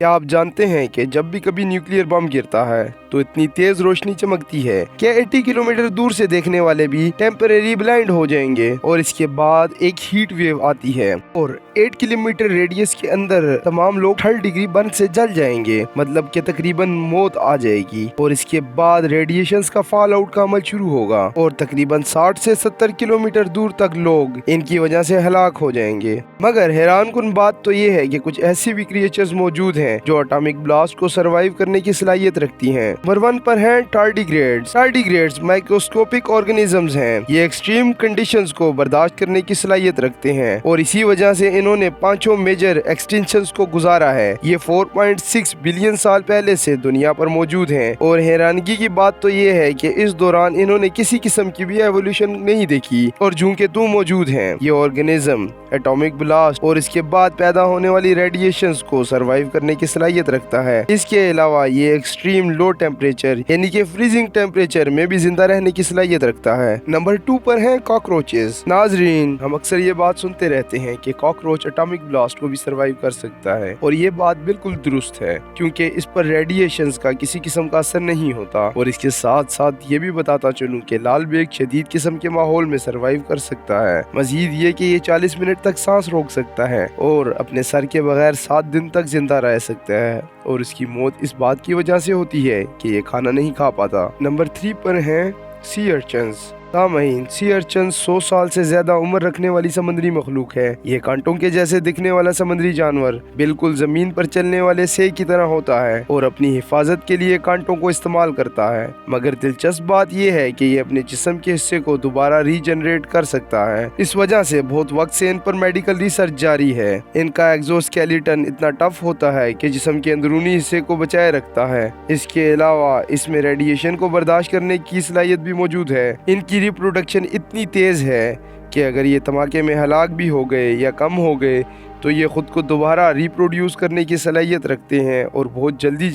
क्या आप जानते हैं कि जब भी कभी न्यूक्लियर बम गिरता है तो इतनी तेज रोशनी चमकती है कि 80 किलोमीटर दूर से देखने वाले भी टेम्परेरी ब्लाइंड हो जाएंगे। और इसके बाद एक हीट वेव आती है और 8 किलोमीटर रेडियस के अंदर तमाम लोग 30 डिग्री बर्न से जल जाएंगे, मतलब कि तकरीबन मौत आ जाएगी। और इसके बाद रेडिएशंस का फॉल आउट का अमल शुरू होगा और तकरीबन 60 से 70 किलोमीटर दूर तक लोग इनकी वजह से हलाक हो जाएंगे। मगर हैरान कुन बात तो ये है कि कुछ ऐसी भी क्रिएचर्स मौजूद हैं जो एटॉमिक ब्लास्ट को सरवाइव करने की सलाहियत रखती हैं। नंबर 1 पर हैं टार्डिग्रेड्स। टार्डिग्रेड्स माइक्रोस्कोपिक ऑर्गेनिजम्स हैं। ये एक्सट्रीम कंडीशंस को बर्दाश्त करने की सलाहियत रखते हैं और इसी वजह से इन्होंने 5 मेजर एक्सटिंक्शंस को गुजारा है। ये 4.6 बिलियन साल पहले से दुनिया पर मौजूद हैं और हैरानगी की बात तो ये है कि इस दौरान इन्होंने किसी किस्म की भी एवोल्यूशन नहीं देखी और झूठे तू मौजूद हैं। ये ऑर्गेनिज्म एटॉमिक ब्लास्ट और इसके बाद पैदा होने वाली रेडिएशंस को सरवाइव करने की सलाहियत रखता है। इसके अलावा ये एक्सट्रीम लो टेम्परेचर यानी कि फ्रीजिंग टेम्परेचर में भी जिंदा रहने की सलाहियत रखता है। नंबर 2 पर हैं कॉकरोचेस। नाजरीन, हम अक्सर ये बात सुनते रहते हैं कि कॉकरोच एटॉमिक ब्लास्ट को भी सरवाइव कर सकता है और ये बात बिल्कुल दुरुस्त है क्योंकि इस पर रेडिएशंस का किसी किस्म का असर नहीं होता। और इसके साथ साथ ये भी बताता चलूं कि लाल बेग शदीद किस्म के माहौल में सरवाइव कर सकता है। मजीद ये कि ये 40 मिनट तक सांस रोक सकता है और अपने सर के बगैर 7 दिन तक जिंदा रह सकता है और इसकी मौत इस बात की वजह से होती है कि ये खाना नहीं खा पाता। नंबर 3 पर हैं सी अर्चन्स। सामईन, सी अर्चन 100 साल से ज्यादा उम्र रखने वाली समुद्री मखलूक है। ये कांटों के जैसे दिखने वाला समुद्री जानवर बिल्कुल जमीन पर चलने वाले सेब की तरह होता है और अपनी हिफाजत के लिए कांटों को इस्तेमाल करता है। मगर दिलचस्प बात यह है कि ये अपने जिस्म के हिस्से को दोबारा रीजनरेट कर सकता है। इस वजह से बहुत वक्त से इन पर मेडिकल रिसर्च जारी है। इनका एक्सोस्केलेटन इतना टफ होता है कि जिस्म के अंदरूनी हिस्से को बचाए रखता है। इसके अलावा इसमें रेडिएशन को बर्दाश्त करने की सलाहियत भी मौजूद है। इनकी रिप्रोडक्शन इतनी तेज है कि अगर ये धमाके में हलाक भी हो गए या कम हो गए तो ये खुद को दोबारा रिप्रोड्यूस करने की सलाहियत रखते हैं और बहुत जल्दी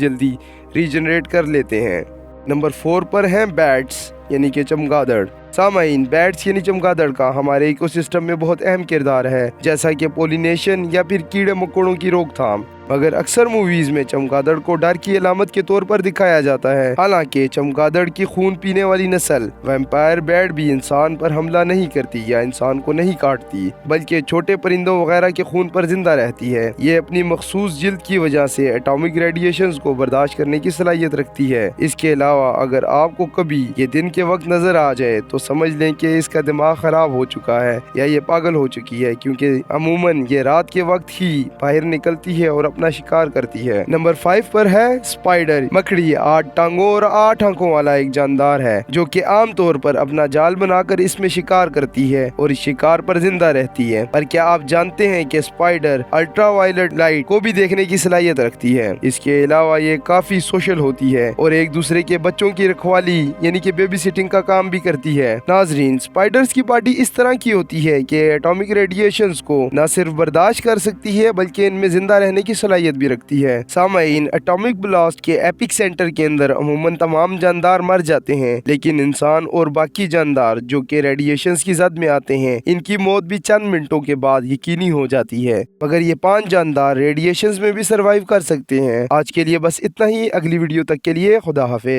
रीजनरेट कर लेते हैं। नंबर 4 पर हैं बैट्स यानी कि चमगादड़। सामाइन, बैट्स यानी चमगादड़ का हमारे इकोसिस्टम में बहुत अहम किरदार है, जैसा कि पोलिनेशन या फिर कीड़े मकोड़ों की रोकथाम। मगर अक्सर मूवीज में चमगादड़ को डर की अलामत के तौर पर दिखाया जाता है। हालांकि चमगादड़ की खून पीने वाली नस्ल वैम्पायर बैट भी इंसान पर हमला नहीं करती या इंसान को नहीं काटती, बल्कि छोटे परिंदों वगैरह के खून पर जिंदा रहती है। ये अपनी मखसूस जिल्द की वजह से एटॉमिक रेडिएशंस को बर्दाश्त करने की सलाहियत रखती है। इसके अलावा अगर आपको कभी ये दिन के वक्त नजर आ जाए तो समझ लें कि इसका दिमाग खराब हो चुका है या ये पागल हो चुकी है, क्योंकि अमूमन ये रात के वक्त ही बाहर निकलती है और अपना शिकार करती है। नंबर 5 पर है स्पाइडर। मकड़ी 8 टांगों और 8 आंखों वाला एक जानदार है जो कि आम तौर पर अपना जाल बनाकर इसमें शिकार करती है और इस शिकार पर जिंदा रहती है। पर क्या आप जानते हैं कि स्पाइडर अल्ट्रावायलेट लाइट को भी देखने की सलाहियत रखती है। इसके अलावा ये काफी सोशल होती है और एक दूसरे के बच्चों की रखवाली यानी कि बेबी सिटिंग का काम भी करती है। नाजरीन, स्पाइडर्स की बॉडी इस तरह की होती है कि एटॉमिक रेडिएशंस को न सिर्फ बर्दाश्त कर सकती है बल्कि इनमें जिंदा रहने की सलाहियत भी रखती है। सामाइन, एटॉमिक ब्लास्ट के एपिक सेंटर के अंदर अमूमन तमाम जानदार मर जाते हैं, लेकिन इंसान और बाकी जानदार जो कि रेडिएशंस की जद में आते हैं, इनकी मौत भी चंद मिनटों के बाद यकीनी हो जाती है। मगर ये 5 जानदार रेडिएशंस में भी सरवाइव कर सकते हैं। आज के लिए बस इतना ही। अगली वीडियो तक के लिए खुदा हाफिज।